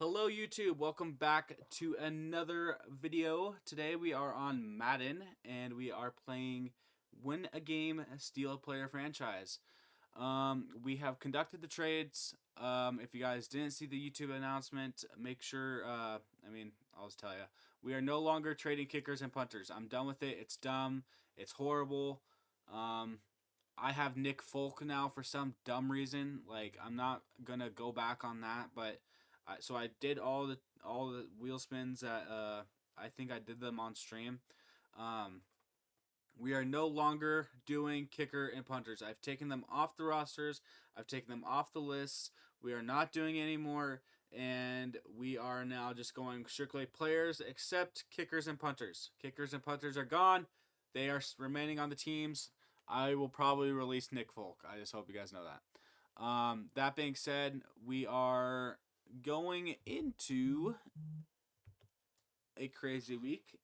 Hello YouTube, welcome back to another video. Today we are on Madden and we are playing Win a Game, Steal a Player franchise. We have conducted the trades. If you guys didn't see the YouTube announcement, make sure, I'll just tell you. We are no longer trading kickers and punters. I'm done with it. It's dumb. It's horrible. I have Nick Folk now for some dumb reason. Like, I'm not going to go back on that, but so I did all the wheel spins that I think I did them on stream. Um, we are no longer doing kicker and punters. I've taken them off the rosters. I've taken them off the lists. We are not doing it anymore, and we are now just going strictly players, except kickers and punters. Kickers and punters are gone. They are remaining on the teams. I will probably release Nick Folk. I just hope you guys know that. That being said, we are going into a crazy week.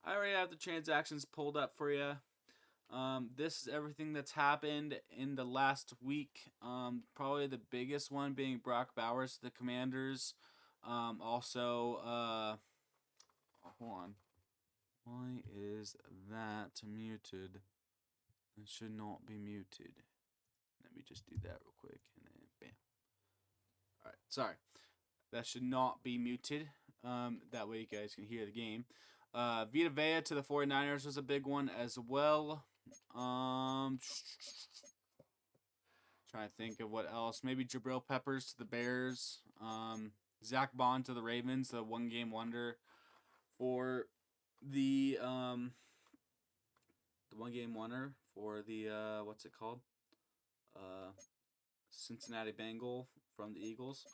I already have the transactions pulled up for you. This is everything that's happened in the last week. Probably the biggest one being Brock Bowers to the Commanders. Hold on. Why is that muted? It should not be muted. Let me just do that real quick and then bam. Alright, sorry. That should not be muted. That way you guys can hear the game. Vita Vea to the 49ers was a big one as well. Trying to think of what else. Maybe Jabril Peppers to the Bears. Zach Bond to the Ravens, the one-game wonder for the one-game wonder for the what's it called? Cincinnati Bengal from the Eagles.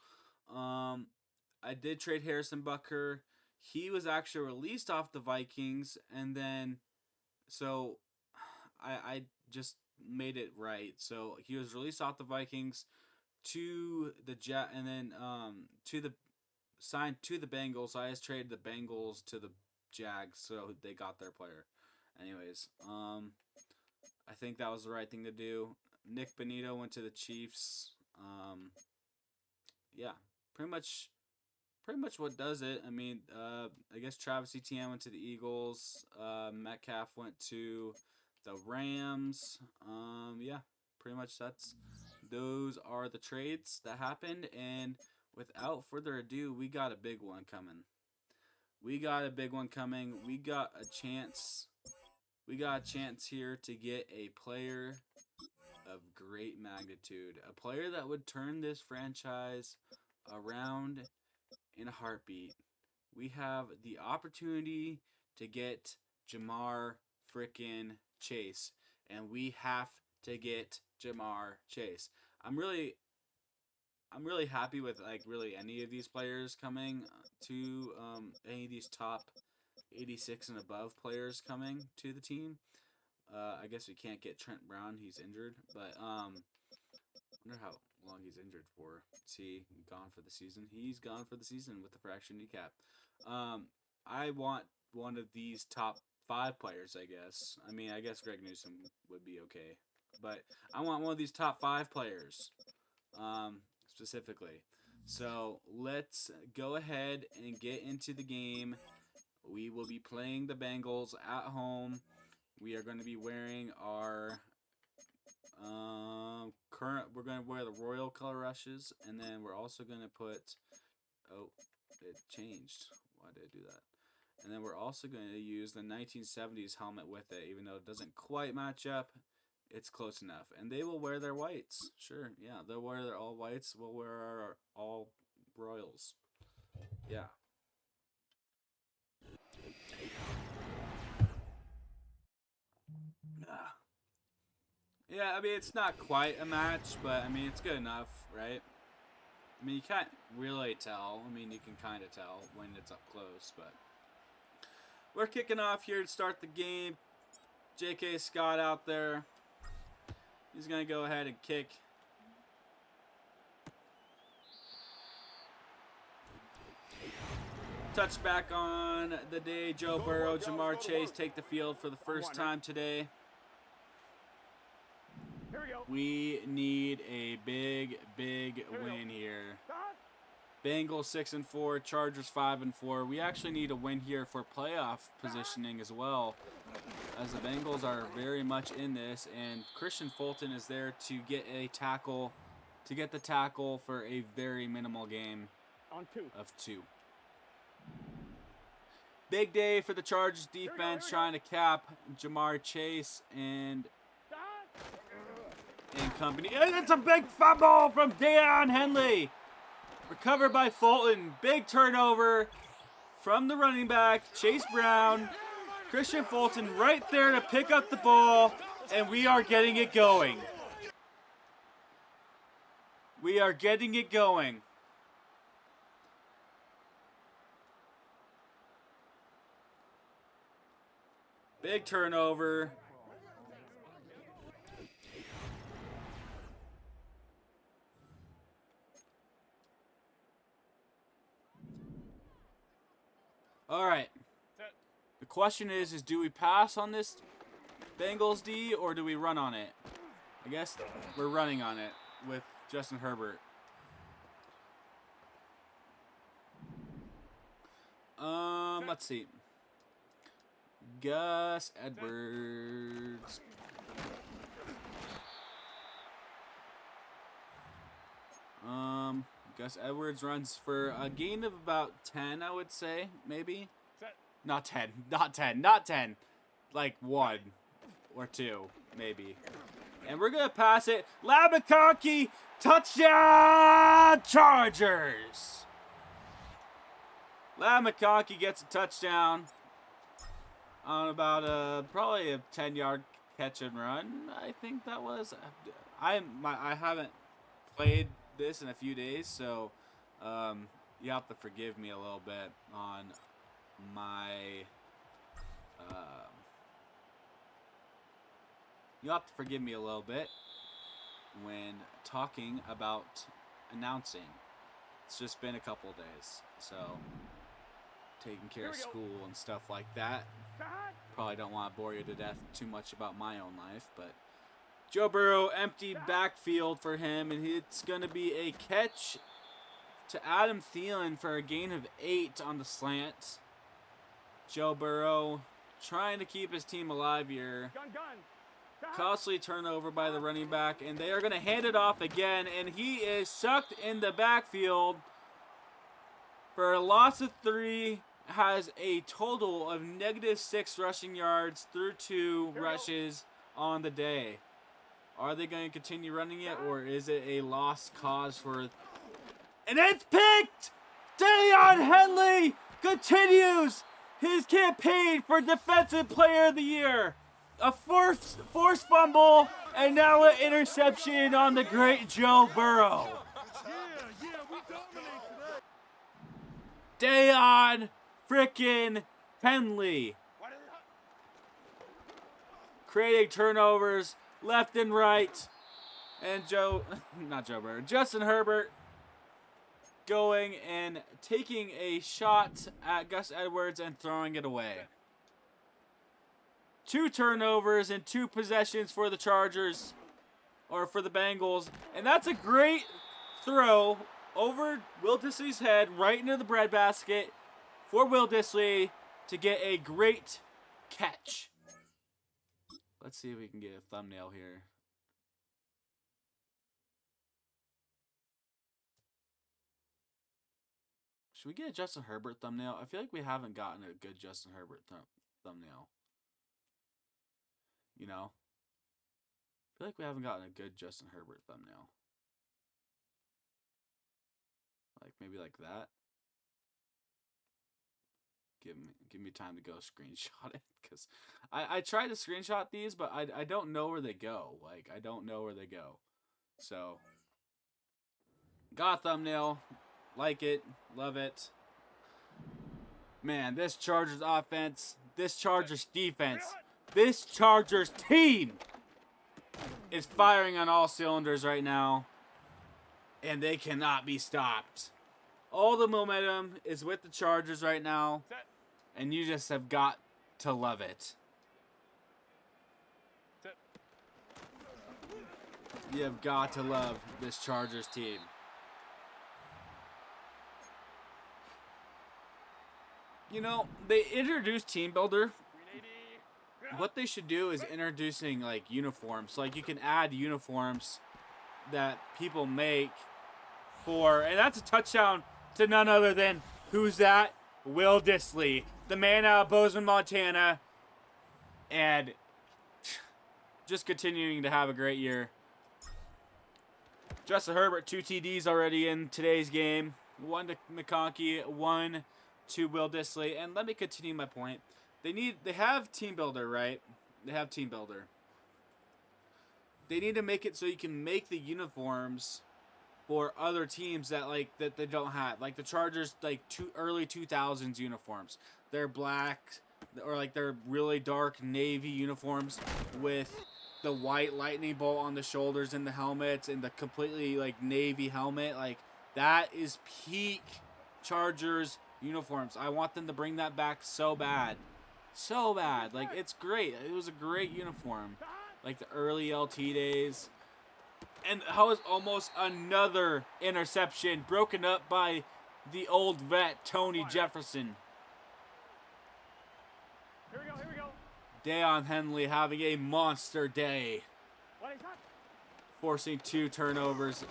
I did trade Harrison Butker. He was actually released off the Vikings, and then so I just made it right. So he was released off the Vikings to the Jet, and then to the signed to the Bengals. I just traded the Bengals to the Jags, so they got their player. Anyways, I think that was the right thing to do. Nick Benito went to the Chiefs. Yeah, pretty much what does it. I mean, I guess Travis Etienne went to the Eagles. Metcalf went to the Rams. Yeah, pretty much those are the trades that happened. And without further ado, we got a big one coming. We got a big one coming. We got a chance. We got a chance here to get a player of great magnitude. A player that would turn this franchise around in a heartbeat. We have the opportunity to get Jamar frickin' Chase, and we have to get Jamar Chase. I'm really happy with like really any of these players coming to any of these top 86 and above players coming to the team. I guess we can't get Trent Brown; he's injured, but wonder how long he's injured for. Is he gone for the season? He's gone for the season with the fractured kneecap. I want one of these top 5 players, I guess. I mean, I guess Greg Newsom would be okay. But I want one of these top 5 players, specifically. So let's go ahead and get into the game. We will be playing the Bengals at home. We are going to be wearing our we're gonna wear the royal color rushes, and then we're also gonna put. Oh, it changed. Why did I do that? And then we're also going to use the 1970s helmet with it, even though it doesn't quite match up. It's close enough, and they will wear their whites. Sure, yeah, they'll wear their all whites. We'll wear our all royals. Yeah. Yeah, I mean, it's not quite a match, but I mean, it's good enough, right? I mean, you can't really tell. I mean, you can kind of tell when it's up close, but we're kicking off here to start the game. J.K. Scott out there. He's going to go ahead and kick. Touchback on the day. Joe Burrow, Jamar Chase take the field for the first time today. We need a big win here. Bengals 6-4, Chargers 5-4. We actually need a win here for playoff positioning as well, as the Bengals are very much in this, and Christian Fulton is there to get a tackle, to get the tackle for a very minimal game of 2. Big day for the Chargers defense, trying to cap Jamar Chase and company. And it's a big fumble from Deion Henley. Recovered by Fulton. Big turnover from the running back, Chase Brown. Christian Fulton right there to pick up the ball, and we are getting it going. We are getting it going. Big turnover. All right. The question is do we pass on this Bengals D or do we run on it? I guess we're running on it with Justin Herbert. Let's see. Gus Edwards. Gus Edwards runs for a gain of about 10, I would say, maybe. Not 10, not 10, not 10. Like 1 or 2, maybe. And we're gonna pass it. Labakaki, touchdown, Chargers. Labakaki gets a touchdown on about probably a 10-yard catch and run. I think that was. I haven't played this in a few days, so you have to forgive me a little bit on my. You have to forgive me a little bit when talking about announcing. It's just been a couple days, so taking care of school and stuff like that. Probably don't want to bore you to death too much about my own life, but Joe Burrow, empty backfield for him, and it's going to be a catch to Adam Thielen for a gain of 8 on the slant. Joe Burrow trying to keep his team alive here. Costly turnover by the running back, and they are going to hand it off again, and he is sucked in the backfield for a loss of 3, has a total of -6 rushing yards through 2 rushes on the day. Are they going to continue running it, or is it a lost cause for... And it's picked! Deion Henley continues his campaign for Defensive Player of the Year. A forced fumble, and now an interception on the great Joe Burrow. Deion frickin' Henley. Creating turnovers left and right. And Justin Herbert going and taking a shot at Gus Edwards and throwing it away. 2 turnovers and 2 possessions for the Chargers, or for the Bengals. And that's a great throw over Will Dissly's head right into the breadbasket for Will Dissly to get a great catch. Let's see if we can get a thumbnail here. Should we get a Justin Herbert thumbnail? I feel like we haven't gotten a good Justin Herbert thumbnail. You know? I feel like we haven't gotten a good Justin Herbert thumbnail. Like, maybe like that. Give me time to go screenshot it. Because I tried to screenshot these, but I don't know where they go. Like, I don't know where they go. So, got a thumbnail. Like it. Love it. Man, this Chargers offense, this Chargers defense, this Chargers team is firing on all cylinders right now, and they cannot be stopped. All the momentum is with the Chargers right now, and you just have got to love it. You have got to love this Chargers team. You know, they introduced Team Builder. What they should do is introducing like uniforms. Like you can add uniforms that people make for, and that's a touchdown to none other than who's that? Will Dissly, the man out of Bozeman, Montana, and just continuing to have a great year. Justin Herbert, 2 TDs already in today's game. 1 to McConkey, 1 to Will Dissly. And let me continue my point. They have Team Builder, right? They have Team Builder. They need to make it so you can make the uniforms for other teams that they don't have. Like the Chargers, like early 2000s uniforms. They're black, or like they're really dark navy uniforms with the white lightning bolt on the shoulders and the helmets and the completely like navy helmet. Like that is peak Chargers uniforms. I want them to bring that back so bad. So bad. Like it's great. It was a great uniform. Like the early LT days. And how is almost another interception broken up by the old vet Tony Jefferson. Here we go. Deion Henley having a monster day. Forcing 2 turnovers.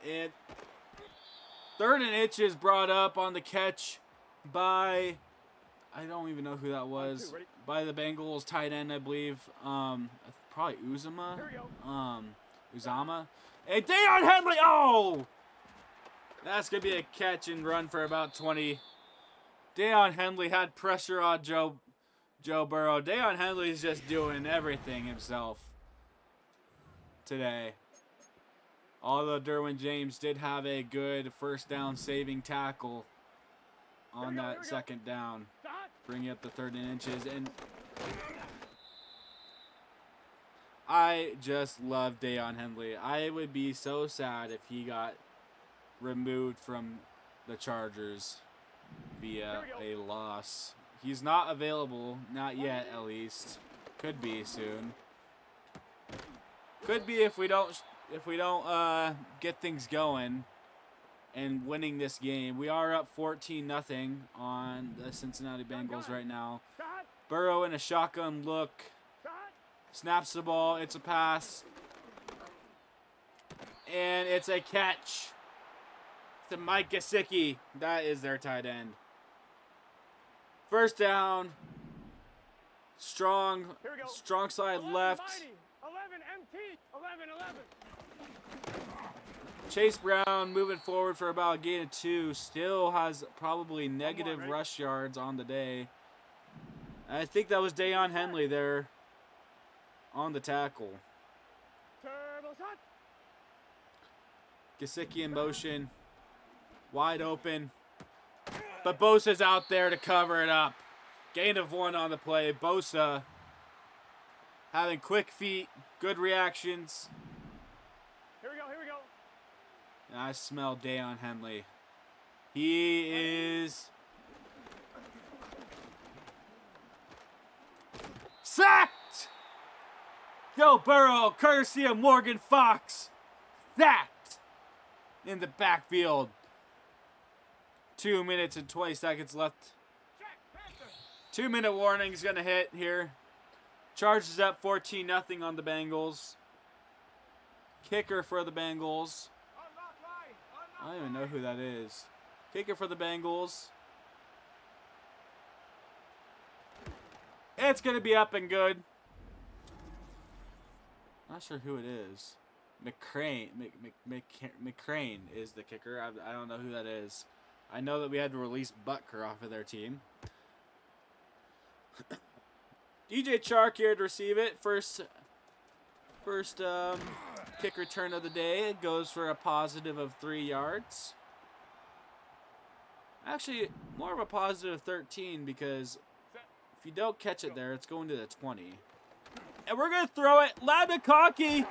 And 3rd and inches brought up on the catch by, I don't even know who that was, by the Bengals tight end, I believe. Probably Uzama. Uzama. And Deion Henley, oh! That's going to be a catch and run for about 20. Deion Henley had pressure on Joe Burrow. Deion Henley's just doing everything himself today. Although Derwin James did have a good first down saving tackle on that second down, bringing up the 3rd and inches. And I just love Deion Henley. I would be so sad if he got removed from the Chargers via a loss. He's not available, not yet at least. Could be soon. Could be if we don't get things going and winning this game. We are up 14-0 on the Cincinnati Bengals right now. Burrow in a shotgun look. Snaps the ball. It's a pass. And it's a catch to Mike Gesicki. That is their tight end. First down. Strong side left. 11 MT. 11. Chase Brown moving forward for about a gain of 2. Still has probably negative rush yards on the day. I think that was Deion Henley there on the tackle. Gesicki in motion. Wide open. But Bosa's out there to cover it up. Gain of 1 on the play. Bosa having quick feet. Good reactions. Here we go. And I smell Deion Henley. He is sacked! Joe Burrow, courtesy of Morgan Fox. Sacked in the backfield. 2 minutes and 20 seconds left. 2-minute warning is going to hit here. Chargers up 14-0 on the Bengals. Kicker for the Bengals. I don't even know who that is. Kicker for the Bengals. It's going to be up and good. Not sure who it is. McCrane is the kicker. I don't know who that is. I know that we had to release Butker off of their team. DJ Chark here to receive it. First kick return of the day. It goes for a positive of 3 yards. Actually, more of a positive 13 because if you don't catch it there, it's going to the 20. And we're going to throw it. Labakaki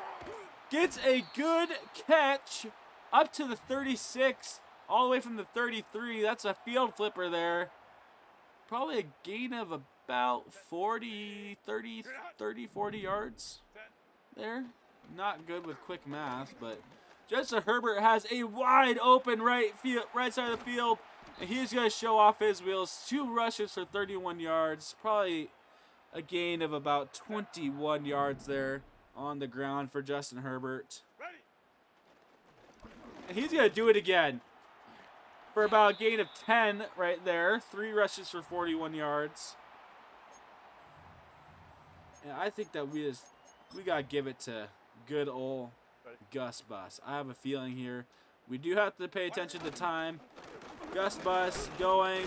gets a good catch up to the 36, all the way from the 33. That's a field flipper there. Probably a gain of about 40 yards there. Not good with quick math, but Justin Herbert has a wide open right side of the field. And he's going to show off his wheels. 2 rushes for 31 yards. Probably a gain of about 21 yards there on the ground for Justin Herbert. Ready. And he's going to do it again for about a gain of 10 right there. 3 rushes for 41 yards. And I think that we got to give it to good old Gus Bus. I have a feeling here we do have to pay attention to time. Gus Bus going.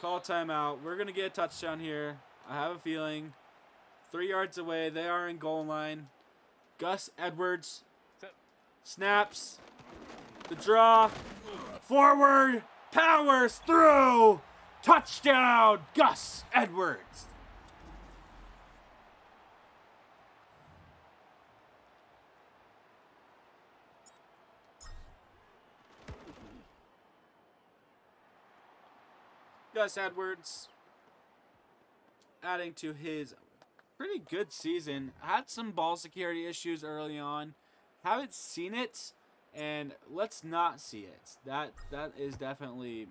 Call timeout. We're going to get a touchdown here. I have a feeling. 3 yards away. They are in goal line. Gus Edwards snaps. The draw. Forward. Powers through. Touchdown. Gus Edwards. Gus Edwards adding to his pretty good season. Had some ball security issues early on. Haven't seen it, and let's not see it. That is definitely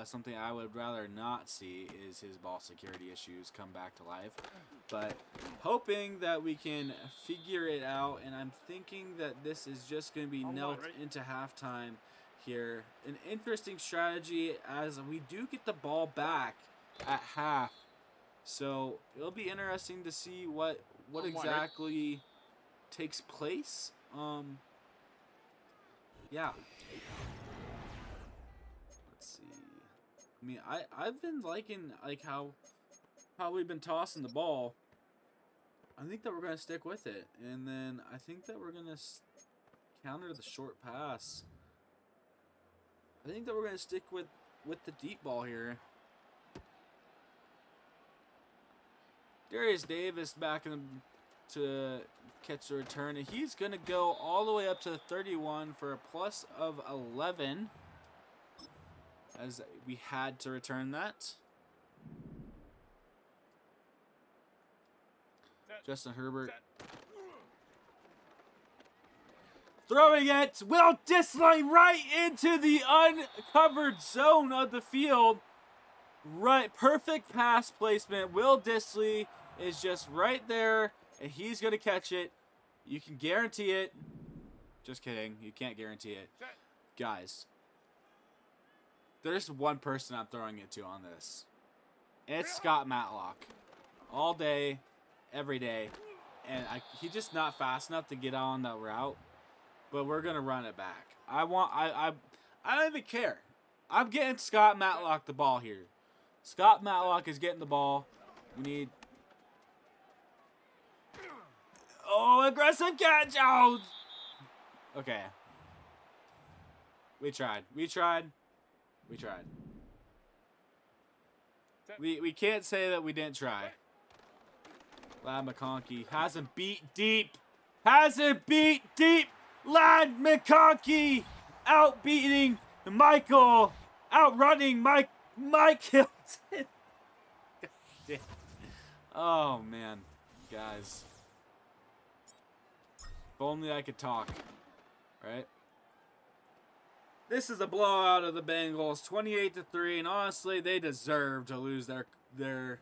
something I would rather not see, is his ball security issues come back to life. But hoping that we can figure it out, and I'm thinking that this is just going to be knelt into halftime here. An interesting strategy as we do get the ball back at half. So it'll be interesting to see what exactly takes place. Yeah. Let's see. I mean, I've been liking how we've been tossing the ball. I think that we're gonna stick with it, and then I think that we're gonna counter the short pass. I think that we're gonna stick with the deep ball here. Darius Davis back to catch the return, and he's gonna go all the way up to 31 for a plus of 11, as we had to return that. Justin Herbert throwing it. Will Dissly right into the uncovered zone of the field. Right, perfect pass placement. Will Dissly is just right there, and he's going to catch it. You can guarantee it. Just kidding. You can't guarantee it. Guys, there's one person I'm throwing it to on this. And it's Scott Matlock. All day, every day. And he's just not fast enough to get out on that route. But we're going to run it back. I don't even care. I'm getting Scott Matlock the ball here. Scott Matlock is getting the ball. We need... Oh, aggressive catch! Oh! Okay. We tried. We can't say that we didn't try. Lad McConkey hasn't beat deep. Lad McConkey outbeating Michael. Outrunning Mike Hilton. Oh, man. Guys. If only I could talk. Right? This is a blowout of the Bengals, 28-3, and honestly, they deserve to lose their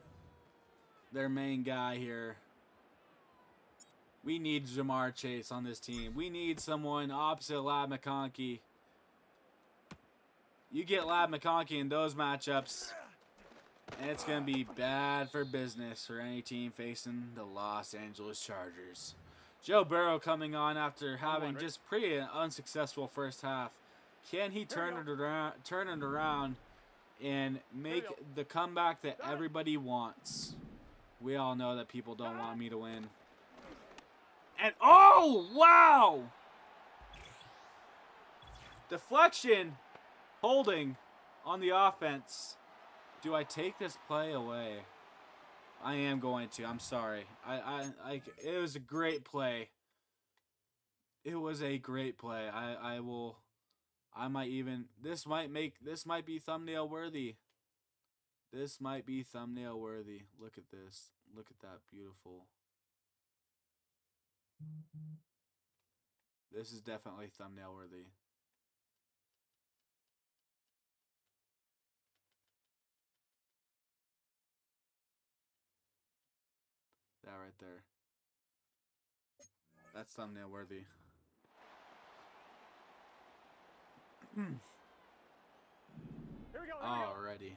main guy here. We need Jamar Chase on this team. We need someone opposite Lad McConkey. You get Lad McConkey in those matchups, and it's going to be bad for business for any team facing the Los Angeles Chargers. Joe Burrow coming on after having just pretty unsuccessful first half. Can he turn it around and make the comeback that everybody wants? We all know that people don't want me to win. And oh, wow! Deflection, holding on the offense. Do I take this play away? I am going to. I'm sorry. It was a great play. It was a great play. I might even, this might be thumbnail worthy. This might be thumbnail worthy. Look at this. Look at that beautiful. This is definitely thumbnail worthy. right there. That's thumbnail worthy. Here we go. Alrighty.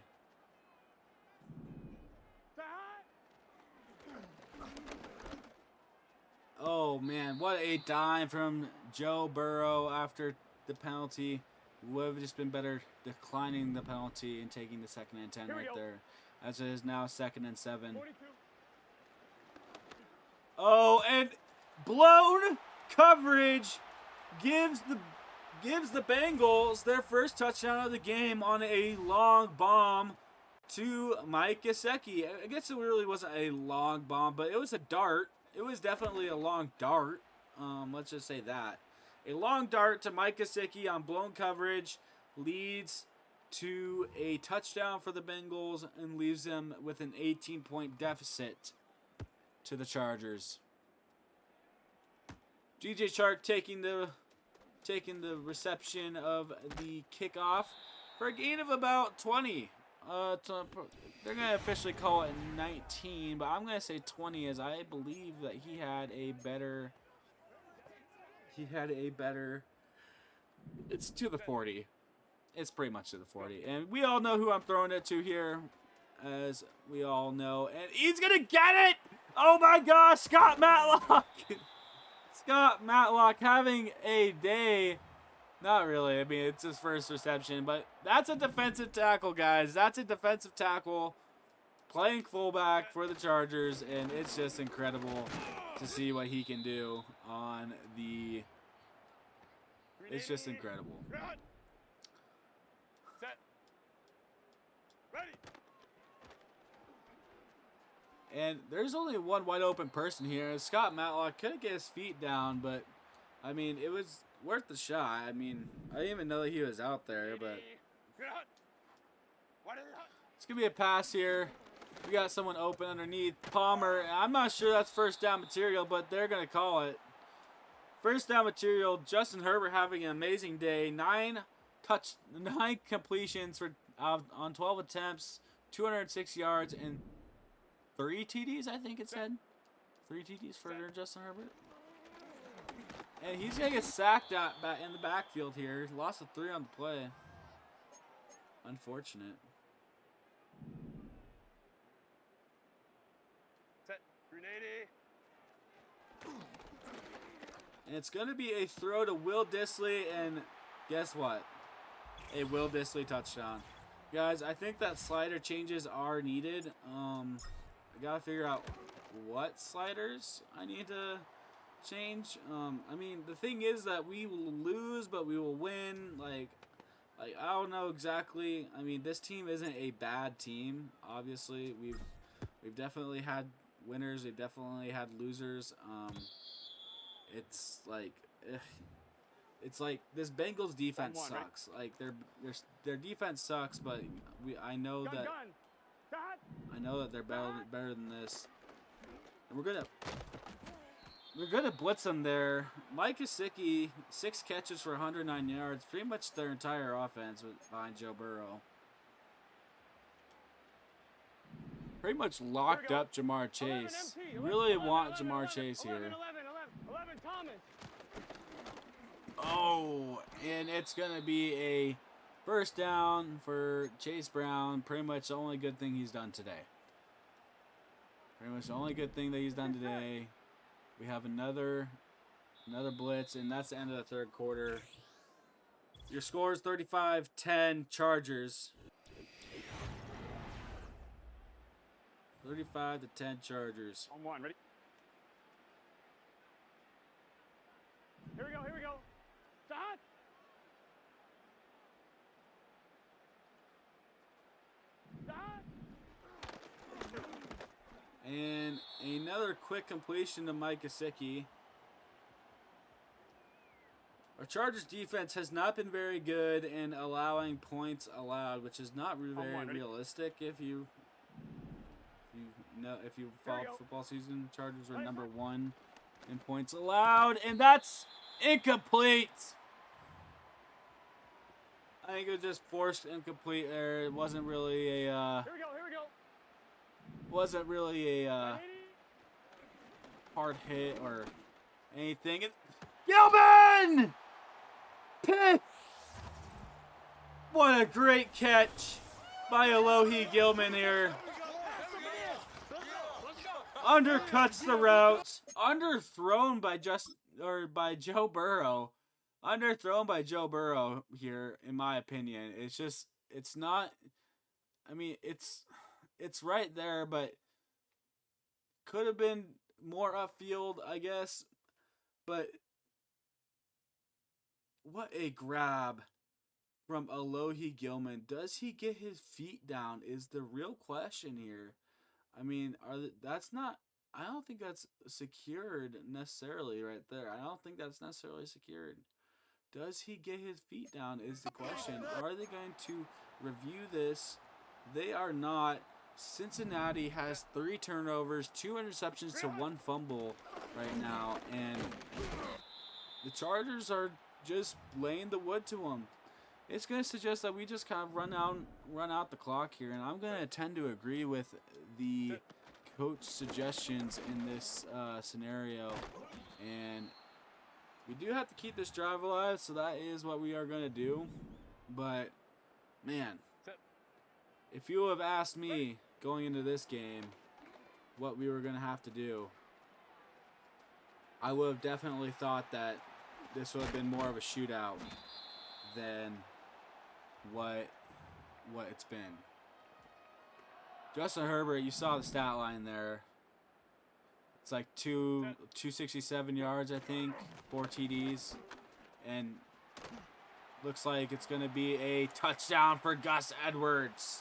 Oh man, what a dime from Joe Burrow after the penalty. Would have just been better declining the penalty and taking the 2nd and 10 right there. As it is now 2nd and 7. 42. Oh, and blown coverage gives the Bengals their first touchdown of the game on a long bomb to Mike Gesicki. I guess it really wasn't a long bomb, but it was a dart. It was definitely a long dart. Let's just say that. A long dart to Mike Gesicki on blown coverage leads to a touchdown for the Bengals and leaves them with an 18-point deficit to the Chargers. DJ Shark taking the reception of the kickoff for a gain of about 20. They're going to officially call it 19, but I'm going to say 20 as I believe that he had a better... It's to the 40. It's pretty much to the 40. And we all know who I'm throwing it to here, as we all know. And he's going to get it! Oh my gosh, Scott Matlock! Scott Matlock having a day. Not really. I mean, it's his first reception, but that's a defensive tackle, guys. That's a defensive tackle playing fullback for the Chargers, and it's just incredible to see what he can do on the... It's just incredible. Set. Ready. And there's only one wide open person here. Scott Matlock couldn't get his feet down, but, I mean, it was worth the shot. I mean, I didn't even know that he was out there, but... It's going to be a pass here. We got someone open underneath. Palmer. I'm not sure that's first down material, but they're going to call it. First down material. Justin Herbert having an amazing day. 9 completions for on 12 attempts, 206 yards, and 3 TDs, I think it said. 3 TDs for Justin Herbert. And he's going to get sacked in the backfield here. Loss of 3 on the play. Unfortunate. Set. 380. And it's going to be a throw to Will Dissly, and guess what? A Will Dissly touchdown. Guys, I think that slider changes are needed. I got to figure out what sliders I need to change. I mean, the thing is that we will lose, but we will win. Like I don't know exactly. I mean, this team isn't a bad team. Obviously, we've definitely had winners. We've definitely had losers. It's like this Bengals defense sucks. Like their defense sucks, but I know that they're better than this. And we're gonna blitz them there. Mike Gesicki, 6 catches for 109 yards, pretty much their entire offense behind Joe Burrow. Pretty much locked up Jamar Chase. Really want Jamar Chase here. 11 Thomas. Oh, and it's going to be a first down for Chase Brown. Pretty much the only good thing he's done today. Pretty much the only good thing that he's done today. We have another blitz, and that's the end of the third quarter. Your score is 35-10 Chargers. 35-10 Chargers. On 1, ready? Here we go. Stop. And another quick completion to Mike Gesicki. Our Chargers defense has not been very good in allowing points allowed, which is not very realistic if you follow football season. Chargers are number 1 in points allowed, and that's incomplete. I think it was just forced incomplete there. It wasn't really a Here we go. wasn't really a hard hit or anything. Gilman! Pick! What a great catch by Alohi Gilman here. Undercuts the route. Underthrown by Joe Burrow. Underthrown by Joe Burrow here, in my opinion. It's not. I mean, it's right there, but could have been more upfield, I guess. But what a grab from Alohi Gilman. Does he get his feet down? Is the real question here. I mean, that's not. I don't think that's secured necessarily right there. I don't think that's necessarily secured. Does he get his feet down is the question. Are they going to review this? They are not. Cincinnati has 3 turnovers, 2 interceptions to 1 fumble right now, and the Chargers are just laying the wood to them. It's going to suggest that we just kind of run out the clock here, and I'm going to tend to agree with the coach suggestions in this scenario. And we do have to keep this drive alive, so that is what we are going to do. But, man, if you have asked me going into this game what we were going to have to do, I would have definitely thought that this would have been more of a shootout than what it's been. Justin Herbert, you saw the stat line there. It's like 267 yards, I think, 4 TDs, and looks like it's going to be a touchdown for Gus Edwards.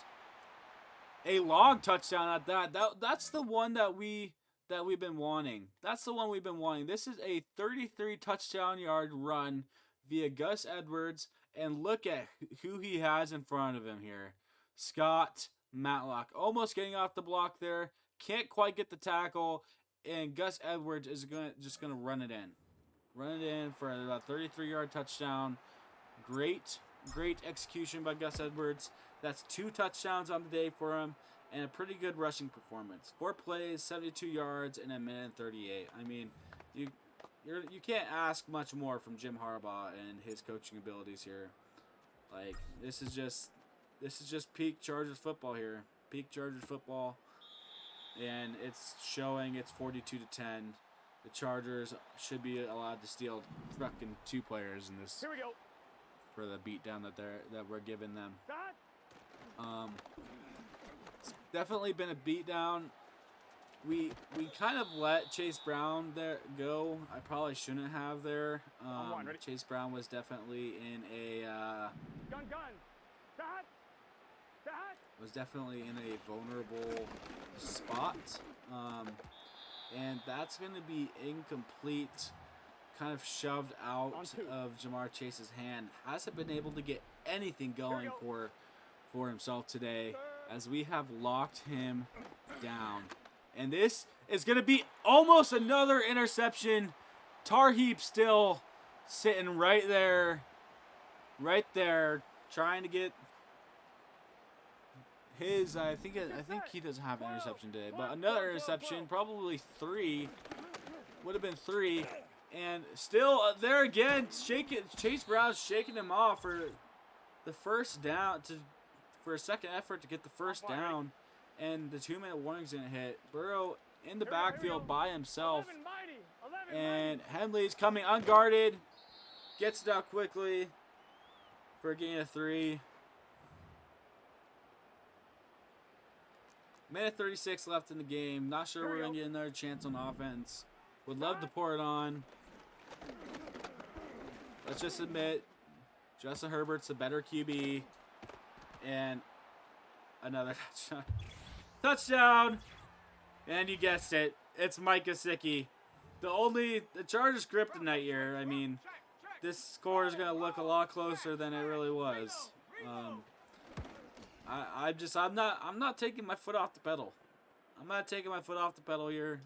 A long touchdown at that. That's the one that we've been wanting. That's the one we've been wanting. This is a 33 touchdown yard run via Gus Edwards, and look at who he has in front of him here. Scott Matlock almost getting off the block there. Can't quite get the tackle, and Gus Edwards is just gonna run it in. Run it in for about 33-yard touchdown. Great execution by Gus Edwards. That's 2 touchdowns on the day for him, and a pretty good rushing performance. 4 plays, 72 yards, and a minute and 38. I mean, you can't ask much more from Jim Harbaugh and his coaching abilities here. Like, this is just peak Chargers football here. Peak Chargers football, and it's showing. It's 42-10. The Chargers should be allowed to steal fucking 2 players in this. Here we go. For the beatdown that we're giving them. It's definitely been a beatdown. We kind of let Chase Brown there go. I probably shouldn't have there. Chase Brown was definitely in a was definitely in a vulnerable spot, and that's going to be incomplete. Kind of shoved out of Jamar Chase's hand. Hasn't been able to get anything going for himself today, as we have locked him down. And this is going to be almost another interception. Tar Heap still sitting right there, trying to get his. I think he doesn't have an interception today, but another interception, probably 3. Would have been 3. And still there again, Chase Brown's shaking him off for the first down, for a second effort to get the first down, and the 2-minute warning's gonna hit. Burrow in the backfield by himself, and Henley's coming unguarded, gets it out quickly for a gain of 3. Minute 36 left in the game. Not sure we're gonna get another chance on offense. Would love to pour it on. Let's just admit, Justin Herbert's a better QB. And another touchdown. Touchdown! And you guessed it. It's Mike Gesicki. The Chargers kryptonite year. I mean, this score is going to look a lot closer than it really was. I'm not taking my foot off the pedal. I'm not taking my foot off the pedal here.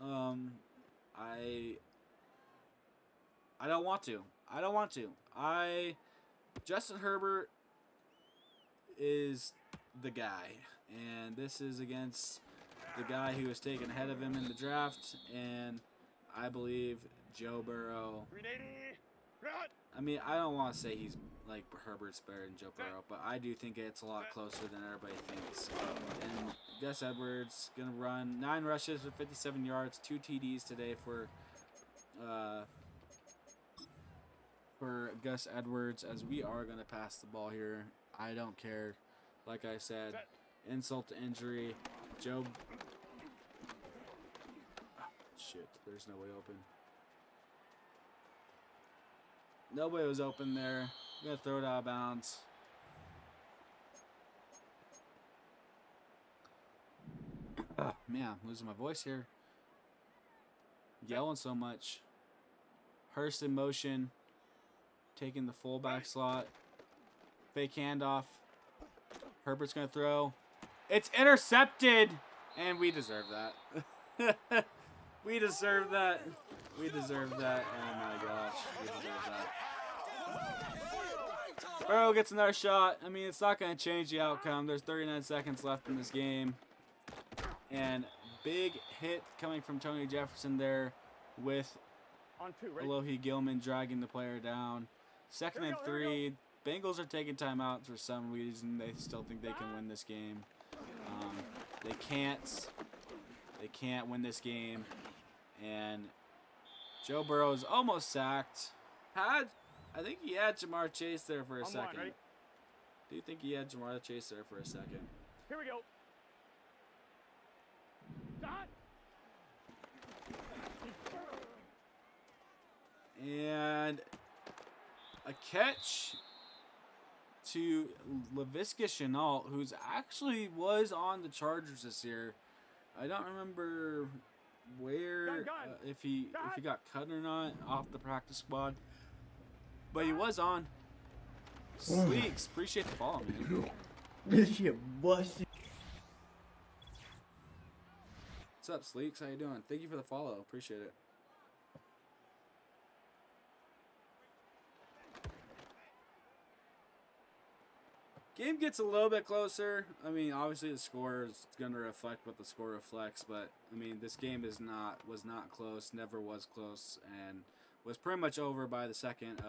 I don't want to. Justin Herbert is the guy, and this is against the guy who was taken ahead of him in the draft, and I believe Joe Burrow. 380. Run. I mean, I don't want to say he's like Herbert's better than Joe Burrow, but I do think it's a lot closer than everybody thinks. And Gus Edwards gonna run 9 rushes for 57 yards, 2 TDs today for Gus Edwards, as we are gonna pass the ball here. I don't care. Like I said, insult to injury. Joe. Oh, shit, there's no way open. Nobody was open there. I'm going to throw it out of bounds. Oh, man, I'm losing my voice here. Yelling so much. Hurst in motion. Taking the fullback slot. Fake handoff. Herbert's going to throw. It's intercepted! And we deserve that. We deserve that. We deserve that. Oh my gosh. We deserve that. Burrow gets another shot. I mean, it's not going to change the outcome. There's 39 seconds left in this game. And big hit coming from Tony Jefferson there with On 2, ready? Alohi Gilman dragging the player down. Second and 3. Bengals are taking timeouts for some reason. They still think they can win this game. They can't. They can't win this game. And Joe Burrow is almost sacked. I think he had Jamar Chase there for a On second. 1, ready? Do you think he had Jamar Chase there for a second? Here we go. Start. And a catch to Laviska Shenault, who's actually was on the Chargers this year. I don't remember where, if he got cut or not off the practice squad, but he was on. Sleeks, appreciate the follow, man. This shit busted. What's up, Sleeks? How you doing? Thank you for the follow. Appreciate it. Game gets a little bit closer. I mean, obviously the score is going to reflect what the score reflects, but I mean, this game was not close, never was close, and was pretty much over by the second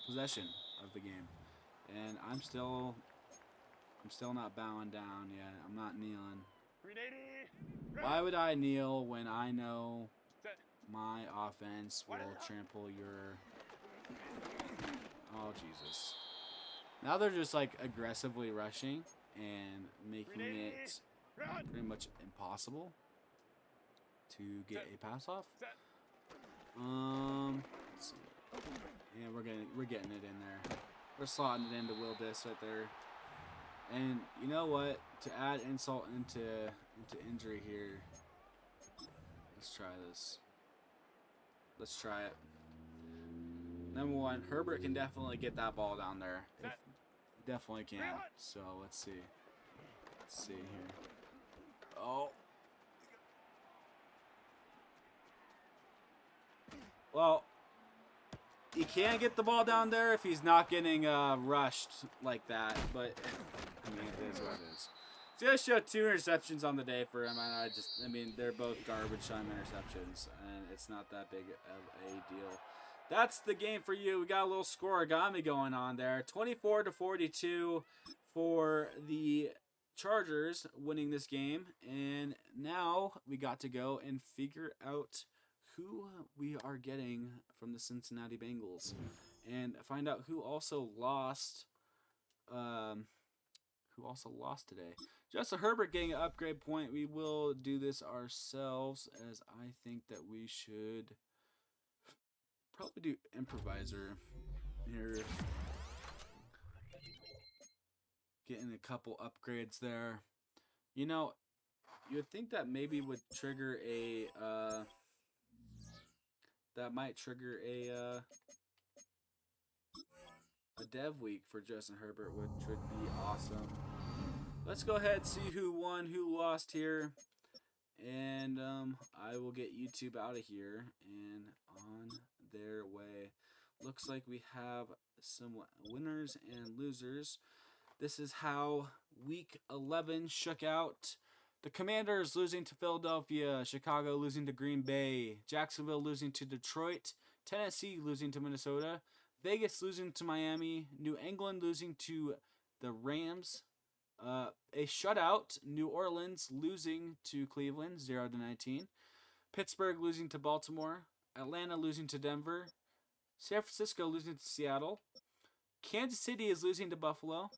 possession of the game. And I'm still not bowing down yet. I'm not kneeling. 380. Why would I kneel when I know my offense will trample your... Oh, Jesus. Now they're just, like, aggressively rushing and making it pretty much impossible to get a pass off. Let's see. And we're getting it in there. We're slotting it into Will Diss right there. And you know what? To add insult into injury here, let's try this. Let's try it. Number one, Herbert can definitely get that ball down there. He definitely can. So let's see. Let's see here. Oh. Well, he can't get the ball down there if he's not getting rushed like that. But I mean, it is what it is. It's gonna show 2 interceptions on the day for him, and I mean, they're both garbage time interceptions, and it's not that big of a deal. That's the game for you. We got a little scoregami going on there. 24-42 for the Chargers winning this game, and now we got to go and figure out who we are getting from the Cincinnati Bengals, and find out who also lost. Who also lost today. Justin Herbert getting an upgrade point. We will do this ourselves, as I think that we should probably do improviser here. Getting a couple upgrades there. You know, you would think that maybe would trigger a that might trigger a dev week for Justin Herbert, which would be awesome. Let's go ahead and see who won, who lost here, and I will get YouTube out of here and on their way. looks like we have some winners and losers. This is how Week 11 shook out. The Commanders losing to Philadelphia, Chicago losing to Green Bay, Jacksonville losing to Detroit, Tennessee losing to Minnesota, Vegas losing to Miami, New England losing to the Rams, a shutout, New Orleans losing to Cleveland 0-19, Pittsburgh losing to Baltimore, Atlanta losing to Denver, San Francisco losing to Seattle, Kansas City is losing to Buffalo.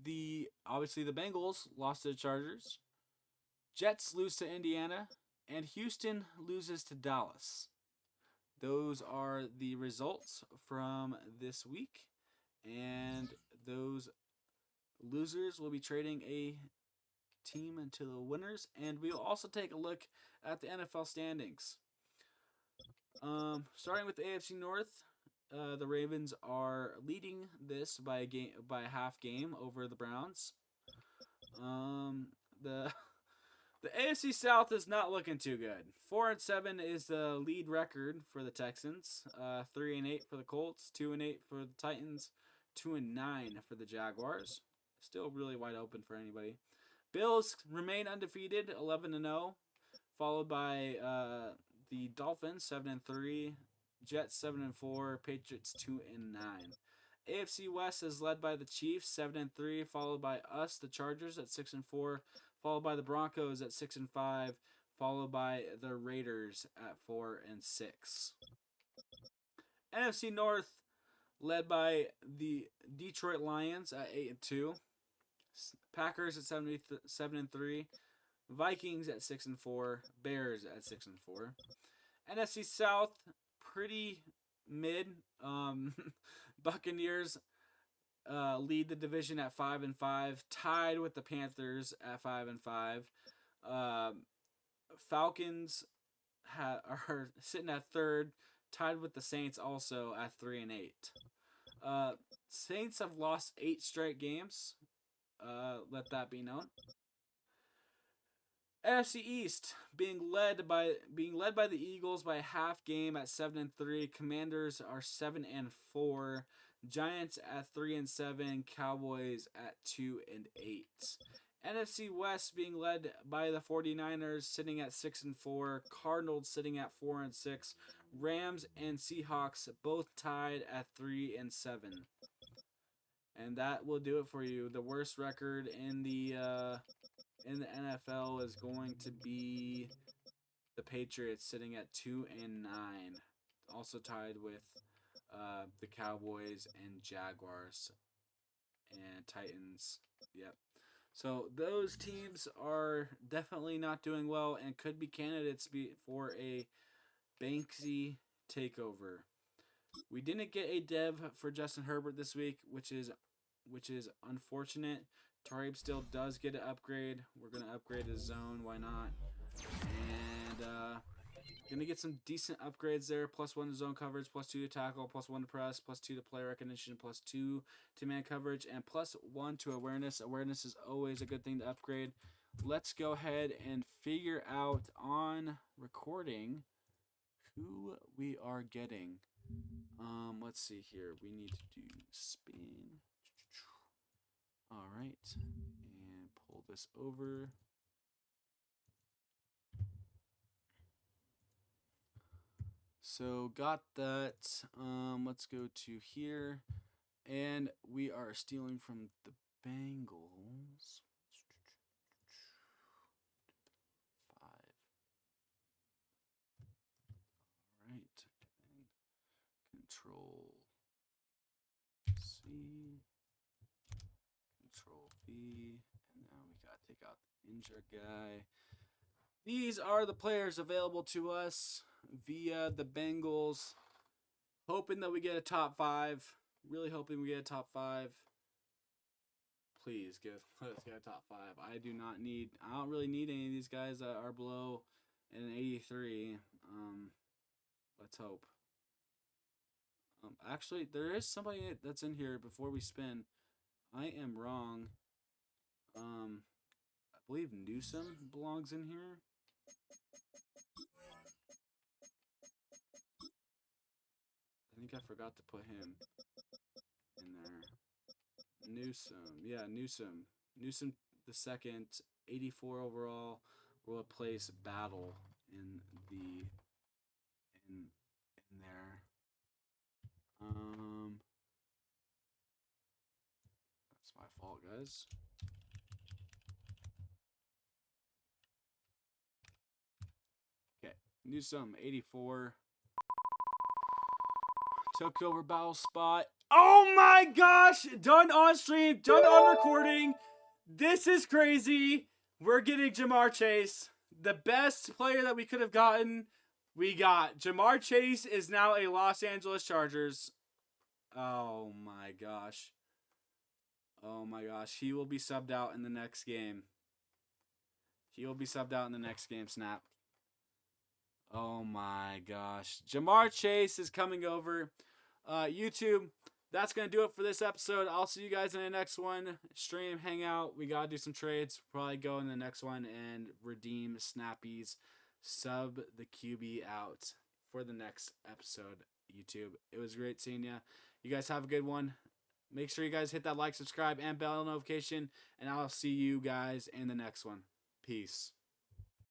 The obviously the Bengals lost to the Chargers. Jets lose to Indiana, and Houston loses to Dallas. Those are the results from this week, and those losers will be trading a team into the winners, and we will also take a look at the NFL standings. Starting with the AFC North, the Ravens are leading this by a half game over the Browns. The the AFC South is not looking too good. 4-7 is the lead record for the Texans. 3-8 for the Colts. 2-8 for the Titans. 2-9 for the Jaguars. Still really wide open for anybody. Bills remain undefeated, 11-0, followed by the Dolphins 7-3, Jets 7-4, Patriots 2-9. AFC West is led by the Chiefs 7-3, followed by us, the Chargers at 6-4, followed by the Broncos at 6-5, followed by the Raiders at 4-6. NFC North led by the Detroit Lions at 8-2, Packers at 7-3, Vikings at 6-4, Bears at 6-4. NFC South pretty mid. Buccaneers lead the division at 5-5, tied with the Panthers at 5-5. Falcons are sitting at third, tied with the Saints also at 3-8. Saints have lost 8 straight games. Let that be known. NFC East being led by the Eagles by a half game at 7-3. Commanders are 7-4. Giants at 3-7. Cowboys at 2-8. NFC West being led by the 49ers sitting at 6-4. Cardinals sitting at 4-6. Rams and Seahawks both tied at 3-7. And that will do it for you. The worst record in the NFL is going to be the Patriots sitting at 2-9, also tied with the Cowboys and Jaguars and Titans. Yep. So those teams are definitely not doing well and could be candidates for a Banksy takeover. We didn't get a dev for Justin Herbert this week, which is unfortunate. Tarib still does get an upgrade. We're going to upgrade his zone. Why not? And going to get some decent upgrades there. +1 to zone coverage, +2 to tackle, +1 to press, +2 to player recognition, +2 to man coverage, and +1 to awareness. Awareness is always a good thing to upgrade. Let's go ahead and figure out on recording who we are getting. Let's see here. We need to do spin. All right, and pull this over. So got that. Let's go to here, and we are stealing from the Bengals. 5. All right, and Control C. Control V, and now we gotta take out the injured guy. These are the players available to us via the Bengals. Hoping that we get a top 5. Really hoping we get a top 5. Please let's get a top 5. I don't really need any of these guys that are below an 83. Let's hope. Actually, there is somebody that's in here before we spin. I am wrong. I believe Newsom belongs in here. think I forgot to put him in there. Newsome. Yeah, Newsome. Newsome the second, 84 overall. Will place Battle in the in in there. That's my fault, guys. Okay, Newsome 84 took over Battle spot. Oh my gosh! Done on stream, done on recording. This is crazy. We're getting Jamar Chase, the best player that we could have gotten. We got Jamar Chase is now a Los Angeles Chargers. Oh my gosh. Oh my gosh. He will be subbed out in the next game. He will be subbed out in the next game, Snap. Oh my gosh. Jamar Chase is coming over. YouTube, that's going to do it for this episode. I'll see you guys in the next one. Stream, hang out. We got to do some trades. Probably go in the next one and redeem Snappy's sub the QB out for the next episode, YouTube. It was great seeing you. You guys have a good one. Make sure you guys hit that like, subscribe, and bell notification. And I'll see you guys in the next one. Peace.